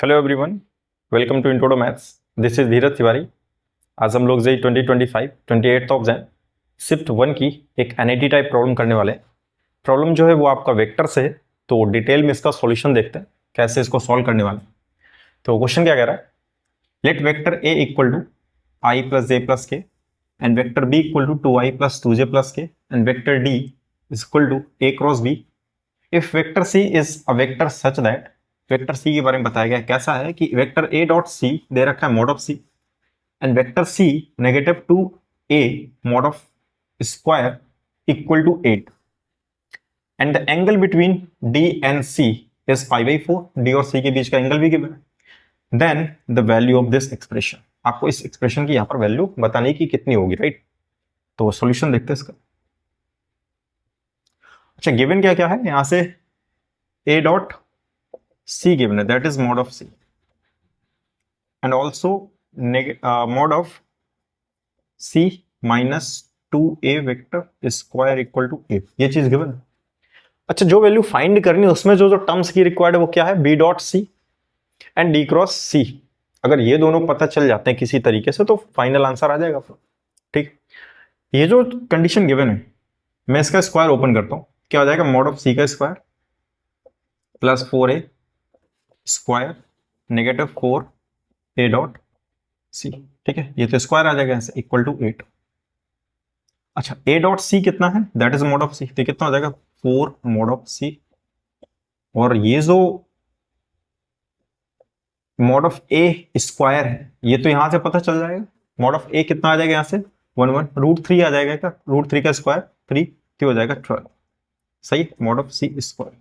Hello everyone, welcome to intro to maths. This is Dheeraj Tiwari. आज हम लोग जेई 2025 28 ऑफ जैन शिफ्ट 1 की एक एनआईटी टाइप प्रॉब्लम करने वाले हैं। प्रॉब्लम जो है वो आपका वेक्टर से है, तो डिटेल में इसका सॉल्यूशन देखते हैं कैसे इसको सॉल्व करने वाले हैं। तो क्वेश्चन क्या कह रहा है, let vector A equal to I plus J plus K and vector B equal to 2i plus 2j plus K and vector D is equal to A cross B if vector C is a vector such that. Vector C के बारे में बताया गया है, कैसा है कि vector A dot C दे रखा है mod of C and vector C negative 2a mod of square equal to 8 and the angle between D and C is π/4। D और सी के बीच का एंगल भी गिवन है। Then the value of this expression, आपको इस expression की यहां पर वैल्यू बताने की कितनी होगी, राइट। तो सॉल्यूशन देखते हैं इसका। अच्छा, गिवन क्या क्या है यहां से, a डॉट c given है, that is mod of c and also mod of c minus 2a vector square equal to 8, ये चीज गिवन है। अच्छा, जो वैल्यू फाइंड करनी है उसमें जो जो टर्म्स की रिक्वायर्ड है वो क्या है, b dot c and d cross c। अगर ये दोनों पता चल जाते हैं किसी तरीके से तो फाइनल आंसर आ जाएगा। ठीक, ये जो कंडीशन गिवन है मैं इसका स्क्वायर ओपन करता हूं, क्या हो जाएगा, mod ऑफ c का square plus 4a square negative 4a dot C. ठीक है, ये तो स्क्वायर आ जाएगा ऐसे इक्वल टू 8। अच्छा, a डॉट सी कितना है, दैट इज मोड ऑफ सी, तो कितना हो जाएगा 4 मोड ऑफ सी। और ये जो मोड ऑफ a स्क्वायर है ये तो यहां से पता चल जाएगा, मोड ऑफ a कितना आ जाएगा यहां से 1 √3 आ जाएगा, क्या √3 का स्क्वायर 3 तो हो जाएगा 12। सही, mod of C square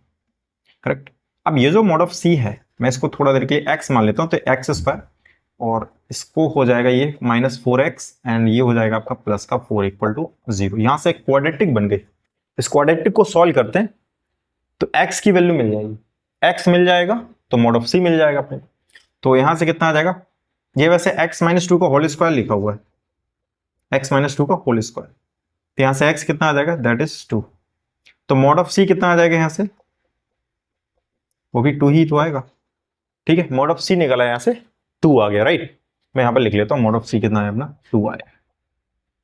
correct. अब ये जो मोड ऑफ सी है मैं इसको थोड़ा देर के लिए x मान लेता हूं, तो x स्क्वायर और इसको हो जाएगा ये -4x एंड ये हो जाएगा आपका प्लस का 4 इक्वल टू 0। यहां से एक क्वाड्रेटिक बन गई। इस क्वाड्रेटिक को सॉल्व करते हैं तो x की वैल्यू मिल जाएगी, x मिल जाएगा तो मोड ऑफ सी मिल जाएगा अपने। तो यहां से कितना आ जाएगा, ये वैसे x-2 का होल स्क्वायर लिखा हुआ है, x-2 का होल स्क्वायर, तो यहां से x कितना आ जाएगा, दैट इज 2। तो मोड ऑफ सी कितना आ जाएगा यहां से, वो भी 2 ही तो आएगा। ठीक है, मोड ऑफ सी निकला यहां से 2 आ गया, राइट। मैं यहां पर लिख लेता हूं मोड ऑफ सी कितना है अपना 2 आया,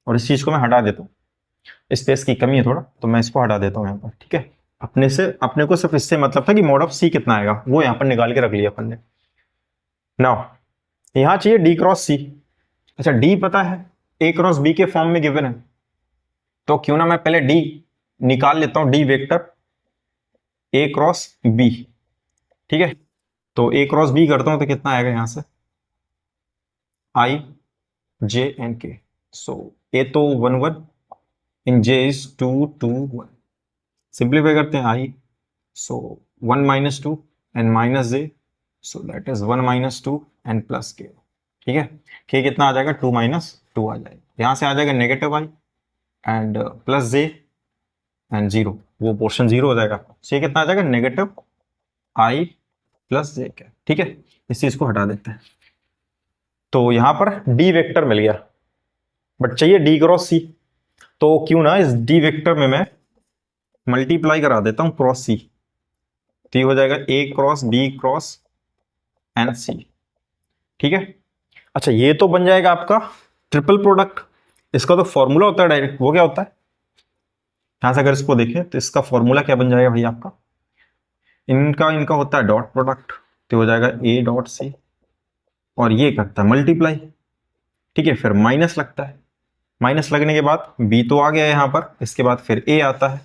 और इस चीज को मैं हटा देता हूं, स्पेस की कमी है थोड़ा तो मैं इसको हटा देता हूं यहां पर। ठीक है, अपने को सिर्फ इससे मतलब था कि मोड ऑफ सी कितना आएगा वो यहां पर निकाल के रख लिया अपन ने। नाउ यहां चाहिए डी क्रॉस सी। अच्छा, डी पता है ए क्रॉस बी के फॉर्म में गिवन है, तो क्यों ना मैं पहले डी निकाल लेता हूं, D vector A cross B. ठीक है, तो ए क्रॉस बी करता हूं तो कितना आएगा यहां से, आई जे एंड के। सो ए तो 1 1 इन जे इज 2 2 1। सिंप्लीफाई करते हैं आई, सो 1 - 2 and minus J, so that is 1 - 2 and plus के। ठीक है, के कितना आ जाएगा 2 - 2 आ जाएगा, यहां से आ जाएगा negative I and plus J and 0, वो पोर्शन 0 हो जाएगा। सो ये कितना आ जाएगा नेगेटिव आई प्लस जे के। ठीक है, इस चीज को हटा देते हैं, तो यहां पर डी वेक्टर मिल गया, बट चाहिए डी क्रॉस सी। तो क्यों ना इस डी वेक्टर में मैं मल्टीप्लाई करा देता हूं क्रॉस सी, तो ये हो जाएगा ए क्रॉस बी क्रॉस एंड सी। ठीक है, अच्छा ये तो बन जाएगा आपका ट्रिपल प्रोडक्ट। इसका तो फॉर्मूला होता है डायरेक्ट, वो क्या होता है, यहां से अगर इसको देखें तो इसका फॉर्मूला क्या बन जाएगा भाई आपका, इनका होता है डॉट प्रोडक्ट, तो हो जाएगा ए डॉट सी और ये करता है मल्टीप्लाई। ठीक है, फिर माइनस लगता है, माइनस लगने के बाद बी तो आ गया यहां पर, इसके बाद फिर ए आता है,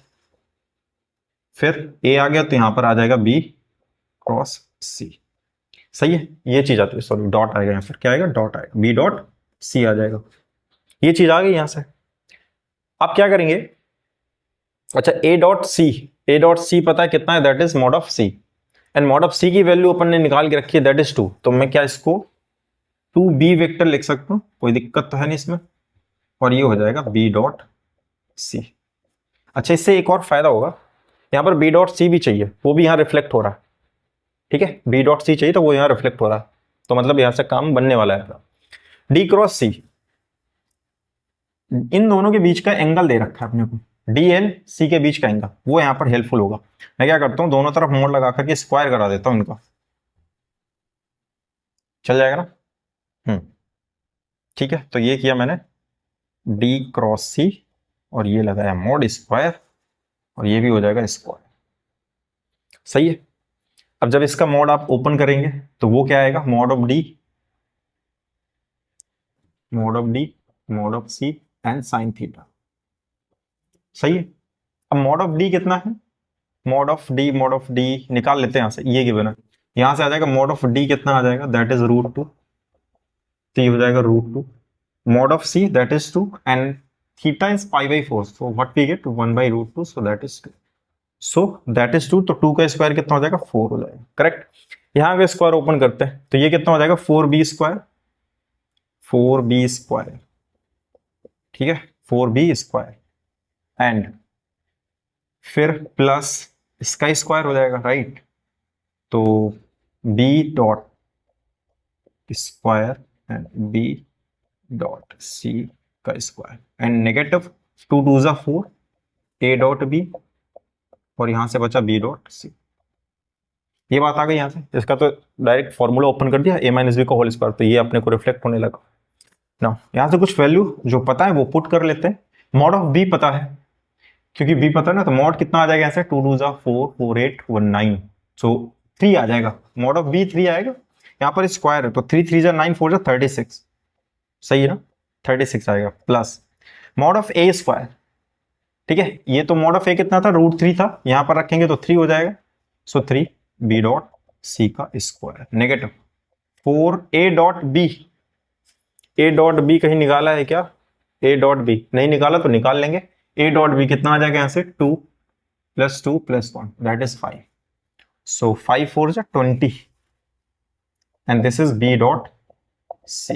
फिर ए आ गया तो यहां पर आ जाएगा बी क्रॉस सी। सही है, ये चीज आती है, सॉरी डॉट आएगा यहां, फिर क्या आएगा डॉट आएगा, बी डॉट सी आ जाएगा, ये चीज आ गई यहां से। आप क्या करेंगे, अच्छा ए डॉट सी पता है कितना है, that is mod of C and mod of C की वैल्यू अपन ने निकाल के रखी है, दैट इज 2। तो मैं क्या इसको 2b वेक्टर लिख सकता हूं, कोई दिक्कत तो है नहीं इसमें, और ये हो जाएगा b डॉट सी। अच्छा, इससे एक और फायदा होगा, यहां पर b डॉट सी भी चाहिए, वो भी यहां रिफ्लेक्ट हो रहा है। ठीक है, b डॉट सी चाहिए तो वो यहां रिफ्लेक्ट हो रहा है, तो मतलब यहां से काम बनने वाला है। डी क्रॉस सी, इन दोनों के बीच का एंगल दे रखा है अपने को, डी एंड सी के बीच का एंगल, वो यहां पर हेल्पफुल होगा। मैं क्या करता हूं, दोनों तरफ मोड़ लगा करके स्क्वायर करा देता हूं इनका, चल जाएगा ना। ठीक है, तो ये किया मैंने डी क्रॉस सी और ये लगाया मॉड स्क्वायर और ये भी हो जाएगा स्क्वायर। सही है। अब जब इसका मॉड आप ओपन करेंगे तो वो क्या आएगा, mod of D mod of C and sine theta. सही है। अब मॉड ऑफ डी कितना है, मॉड ऑफ डी निकाल लेते हैं यहां से, ये गिवन है, यहां से आ जाएगा मॉड ऑफ डी कितना आ जाएगा, दैट इज √2, तो ये हो जाएगा √2, mod of C that is 2 and theta is π/4, so what we get 1/√2, so that is 2, so that is 2, तो 2 का स्क्वायर कितना हो जाएगा 4 हो जाएगा। करेक्ट। यहां का स्क्वायर ओपन करते हैं तो ये कितना हो जाएगा 4b स्क्वायर, ठीक है 4b स्क्वायर एंड फिर प्लस इसका स्क्वायर हो जाएगा, राइट, तो b dot square and b dot c का स्क्वायर एंड नेगेटिव 2 2 जा 4 a डॉट b और यहां से बचा b डॉट c। ये बात आ गई यहां से, इसका तो डायरेक्ट फॉर्मूला ओपन कर दिया a माइनस बी का होल स्क्वायर, तो ये अपने को रिफ्लेक्ट होने लगा ना। यहां से कुछ वैल्यू जो पता है वो पुट कर लेते हैं। मॉड ऑफ b पता है, क्योंकि b पता है ना, तो मॉड कितना आ जाएगा ऐसे 2 2 जा 4 4 8 1 9, सो 3 आ जाएगा, मॉड ऑफ b 3 आएगा। यहाँ पर स्क्वायर है तो 3 3 जा 9 4 जा 36, सही है ना, 36 आएगा plus mod of a square, ठीक है, ये तो मॉड ऑफ a कितना था √3 था, यहां पर रखेंगे तो 3 हो जाएगा, सो 3 b डॉट c का square negative 4 a dot b कहीं निकाला है क्या, a डॉट b नहीं निकाला तो निकाल लेंगे, a डॉट b कितना आ जाएगा यहां से 2 + 2 + 1 दैट इज 5, सो 5 4 जा 20 and this is b dot c।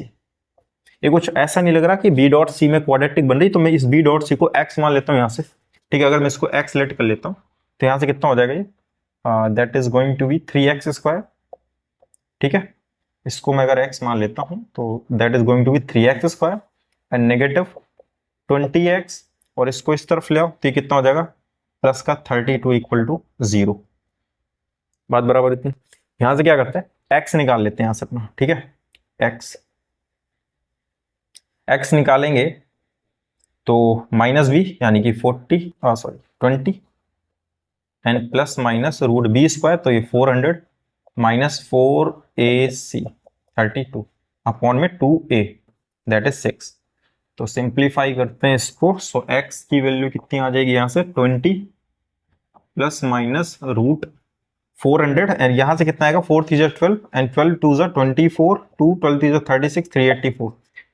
ये कुछ ऐसा नहीं लग रहा कि b डॉट c में क्वाड्रेटिक बन रही, तो मैं इस b डॉट c को x मान लेता हूं यहां से, ठीक है, अगर मैं इसको x लेट कर लेता हूं तो यहां से कितना हो जाएगा ये, that is going to be 3x square, ठीक है, इसको मैं अगर x मान लेता हूं तो that is going to be 3x square and negative 20x और इसको इस तरफ ले आओ तो ये कितना हो जाएगा प्लस का 32 = 0। बात बराबर इतनी। यहां से क्या करते हैं x निकाल लेते हैं यहां से अपना, ठीक है, x निकालेंगे तो -b यानी कि 20 एंड प्लस माइनस √b² तो ये 400 - 4ac 32 अपॉन में 2a दैट इज 6, तो सिंप्लीफाई करते हैं इसको, सो x की वैल्यू कितनी आ जाएगी यहां से 20 प्लस माइनस √400 एंड यहां से कितना आएगा 4 3 जा 12 एंड 12 2 जा 24 2 12 3 जा 36 384,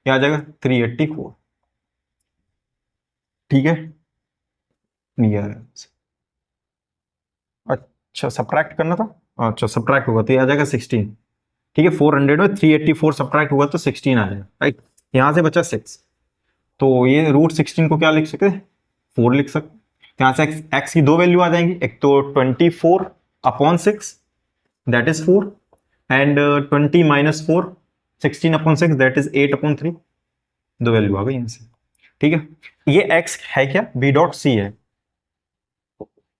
ये आ जाएगा 384, ठीक है, नियर। अच्छा सब्ट्रैक्ट करना था, अच्छा सब्ट्रैक्ट होगा तो ये आ जाएगा 16, ठीक है, 400 में 384 सब्ट्रैक्ट होगा तो 16 आ जाएगा, राइट। यहां से बचा 6, तो ये √16 को क्या लिख सकते हैं 4 लिख सकते, यहां से x की दो वैल्यू आ जाएंगी, एक तो 24/6 that is 4 and 20 - 4 16/6 that is 8/3, दो वैल्यू आ गई यहां से, ठीक है। ये x है क्या b डॉट c है,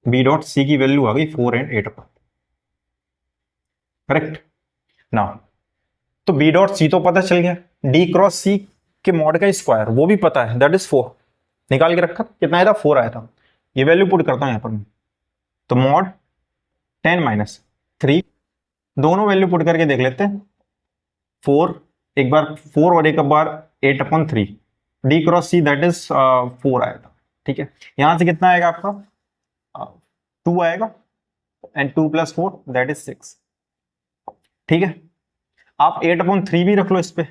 b डॉट c की वैल्यू आ गई 4 एंड 8, करेक्ट ना। तो b डॉट c तो पता चल गया, d क्रॉस c के मॉड का स्क्वायर वो भी पता है दैट इज 4, निकाल के रखा, कितना आया था 4 आया था, ये वैल्यू पुट करता हूं यहां पर मैं, तो मॉड 10 - 3 दोनों वैल्यू पुट करके देख लेते हैं, 4 एक बार 4 और एक बार 8/3 d cross c that is 4 आया था, ठीक है। यहां से कितना आएगा आपका 2 आएगा एंड 2 + 4 दैट इज 6, ठीक है। आप 8/3 भी रख लो इस पे,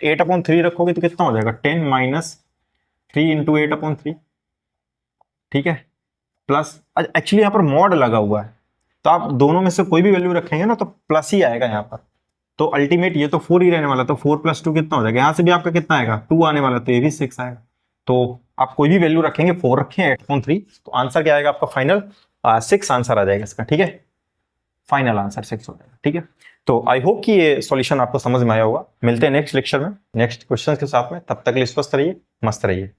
8/3 रखोगे तो कितना हो जाएगा 10 - 3 × 8/3, ठीक है, प्लस एक्चुअली यहाँ पर मॉड लगा हुआ है तो आप दोनों में से कोई भी वैल्यू रखेंगे ना तो प्लस ही आएगा यहाँ पर, तो अल्टीमेट ये तो 4 ही रहने वाला, तो 4 + 2 कितना हो जाएगा, यहाँ से भी आपका कितना आएगा 2 आने वाला, तो ये भी 6 आएगा, तो आप कोई भी वैल्यू रखेंगे 4 रखें 8/3 तो आंसर क्या आएगा आपका फाइनल 6 आंसर आ जाएगा इसका, ठीक है, फाइनल आंसर 6 हो जाएगा, ठीक है। तो आई होप कि ये सॉल्यूशन आपको समझ में आया होगा, मिलते हैं नेक्स्ट लेक्चर में नेक्स्ट क्वेश्चन के साथ में, तब तक के लिए स्वस्थ रहिए, मस्त रहिए।